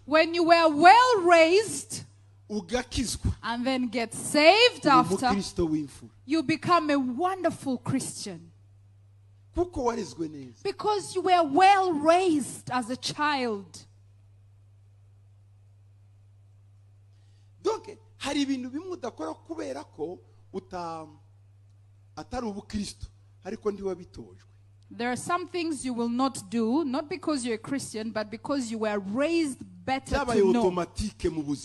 when you were well raised and then get saved after, you become a wonderful Christian. Because you were well raised as a child. Hari ibintu bimwe udakora kubera ko atari ubukristo ariko ndi wabitojwe. There are some things you will not do, not because you're a Christian, but because you were raised better to know.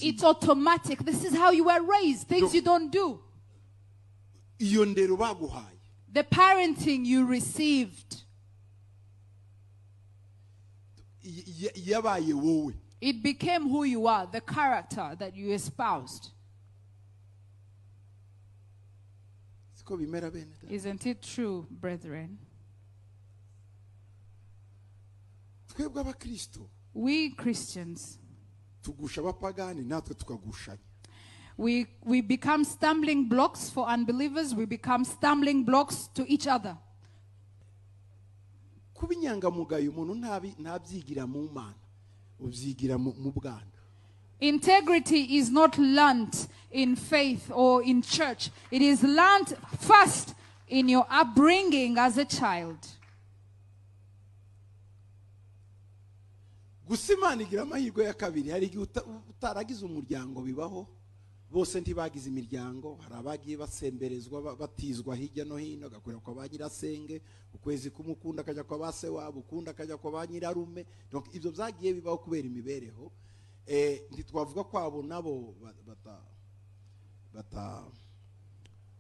It's automatic. This is how you were raised. Things you don't do. The parenting you received. It became who you are, the character that you espoused. Isn't it true, brethren? We Christians, we become stumbling blocks for unbelievers. We become stumbling blocks to each other. Integrity is not learnt in faith or in church. It is learnt first in your upbringing as a child. Gusimanigira amahirwe yakabiri hari igihe utaragize umuryango bibaho bose ntibagize imiryango hari abagiye basemberezwa batizwa hirya no hino gakorera kwa banyirasenge ukwezi kumukunda kajya kwa base wabo ukunda kajya kwa banyirarume donc ivyo byagiye bibaho kubera imibereho ntitwavuga kwabo nabo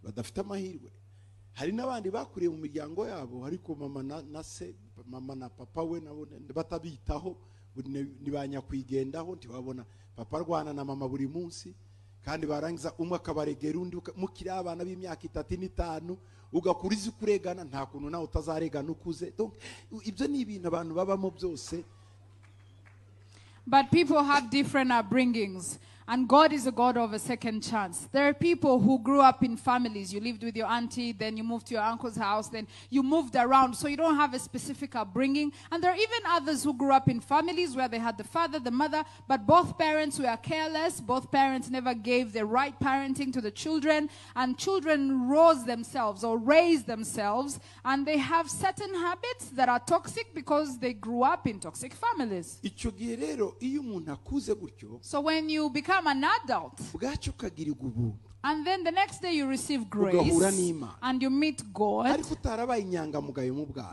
badafite amahirwe hari nabandi bakuriye mu miryango yabo ariko mama na se mama na papa we nabo batabitaho nibanyakwigendaho ntibabona papa rwana na mama buri munsi kandi barangiza umwe akabaregera undi mukiri abana b'imyaka 3 n'itanu ugakuriza kuregana nta kuntu nawe utazaregana ukuze donc ibyo ni ibintu abantu babamo byose. But people have different upbringings. And God is a God of a second chance. There are people who grew up in families. You lived with your auntie, then you moved to your uncle's house, then you moved around. So you don't have a specific upbringing. And there are even others who grew up in families where they had the father, the mother, but both parents were careless. Both parents never gave the right parenting to the children. And children rose themselves or raised themselves. And they have certain habits that are toxic because they grew up in toxic families. So when you become an adult, and then the next day you receive grace and you meet God,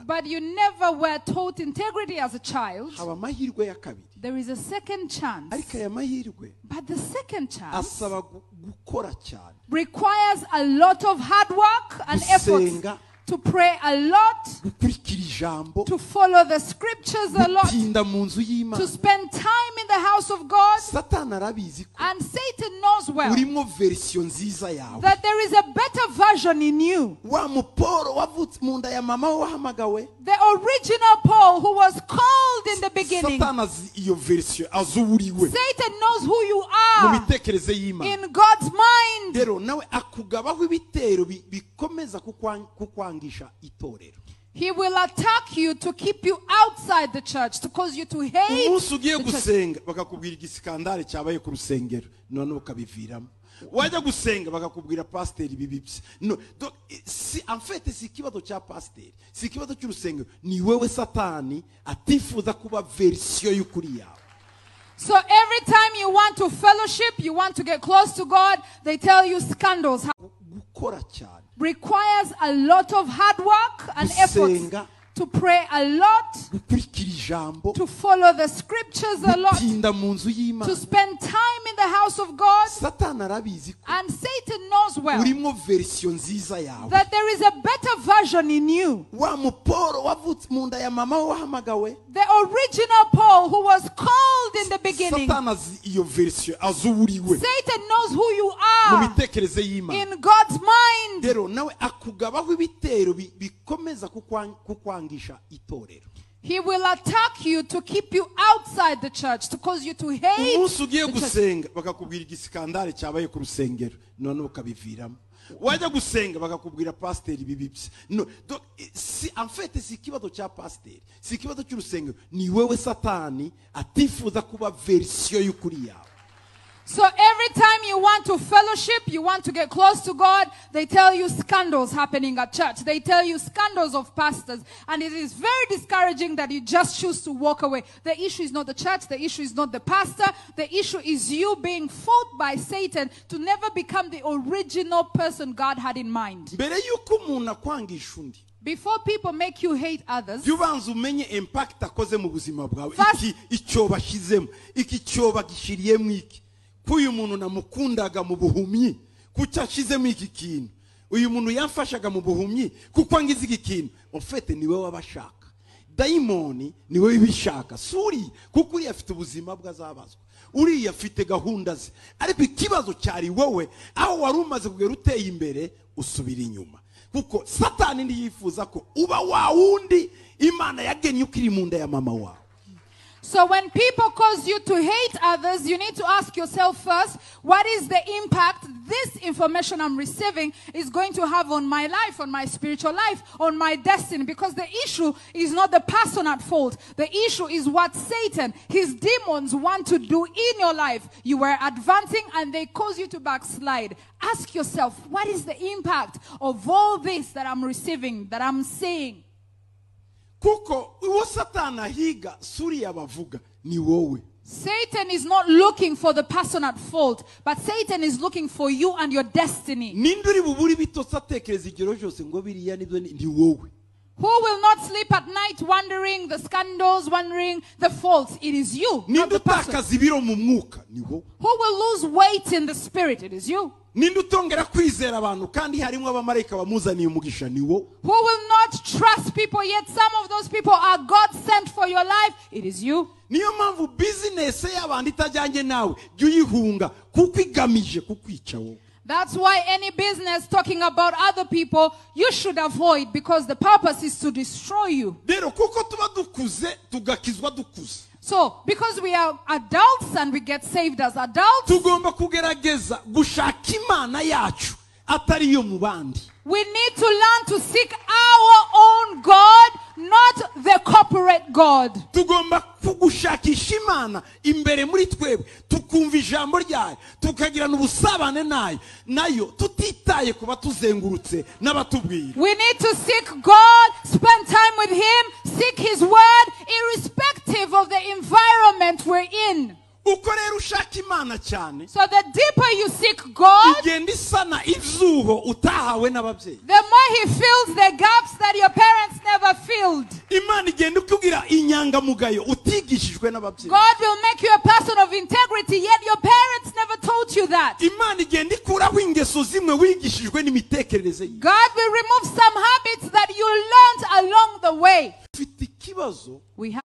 but you never were taught integrity as a child, there is a second chance. But the second chance requires a lot of hard work and effort. To pray a lot, to follow the scriptures a lot, to spend time in the house of God. And Satan knows well that there is a better version in you. The original Paul who was called in the beginning. Satan knows who you are in God's mind. He will attack you to keep you outside the church, to cause you to hate wajya gusenga bakakubwira pastor bibibye no en fait si kibazo cha pastor si kibazo cy'urusengero ni wewe satani atifuza kuba version y'ukuri yawe. So every time you want to fellowship, you want to get close to God, they tell you scandals requires a lot of hard work and effort. To pray a lot, to follow the scriptures a lot, to spend time in the house of God. And Satan knows well that there is a better version in you. The original Paul who was called in the beginning. Satan knows who you are in God's mind. He will attack you to keep you outside the church, to cause you to hate the church. wajya gusenga bakakubwira pasiteri bibibye. No, si en fait si ikibazo cya pasiteri, si ikibazo cy'urusengero, ni wewe Satani atifuza kuba version y'ukuri yawe. So every time you want to fellowship, you want to get close to God, they tell you scandals happening at church. They tell you scandals of pastors. And it is very discouraging that you just choose to walk away. The issue is not the church. The issue is not the pastor. The issue is you being fooled by Satan to never become the original person God had in mind. Before people make you hate others, yubanza umenye impact akoze mu buzima bwawe. Iki icyoba shizemo, iki cyoba gishiriyemo iki. Kuyu muntu namukundaga mu buhumyi kuca shizemo iki kintu. Uyu muntu yamfashaga mu buhumyi kuko angize iki kintu. En fait niwe wabashaka. Daimoni niwe bishaka. Suri kuko uri afite ubuzima bwazabazwa. Uri afite gahunda ze. Ariko ikibazo cyari wowe aho wari umaze kugera uteye imbere usubira inyuma. Kuko Satani ndiyifuza ko uba wa wundi Imana yagenye ukiri mu nda ya mama wawe. So when people cause you to hate others, you need to ask yourself first, what is the impact this information I'm receiving is going to have on my life, on my spiritual life, on my destiny? Because the issue is not the person at fault. The issue is what Satan, his demons want to do in your life. You were advancing and they cause you to backslide. Ask yourself, what is the impact of all this that I'm receiving, that I'm saying? Kuko uwo Satana higa suri yabavuga ni wowe. Satan is not looking for the person at fault, but Satan is looking for you and your destiny. Ninduri buburi bitose atekereza igero cyose ngo biriya nibyo ni wowe. Who will not sleep at night wondering the scandals, wondering the faults? It is you, not the person. Nindutakaza mu mwuka ni wowe. Who will lose weight in the spirit? It is you. Nindutongera kwizera abantu kandi harimo abamarayika bamuzaniye umugisha ni wowe. Who will not trust people, yet some of those people are God sent for your life? It is you. Niyo mpamvu business y'abandi itajyanye nawe jyuyihunga kuko igamije kukwica wowe. That's why any business talking about other people, you should avoid, because the purpose is to destroy you. Rero kuko tuba dukuze tugakizwa dukuze. So, because we are adults and we get saved as adults, tugomba kugerageza gushaka Imana yacu atari yo mu bandi. We need to learn to seek our own God, not the corporate God. Tugomba kugushakisha Imana imbere muri twebwe, tukumva ijambo ryayo, tukagirana ubusabane nayo tutitaye kuba tuzengurutse n'abatubwira. We need to seek God, spend time with Him, seek His word, irrespective of the environment we're in. Uko rero ushaka Imana cyane, so the deeper you seek God, igenda isana izuho utahawe n'ababyeyi. The more He fills the gaps that your parents never filled. Imana igenda kugira inyangamugayo utigishijwe n'ababyeyi. God will make you a person of integrity, yet your parents never taught you that. Imana igenda ikuraho ingeso zimwe wigishijwe n'imitekerereze ye. God will remove some habits that you learned along the way. Ufite ikibazo. We have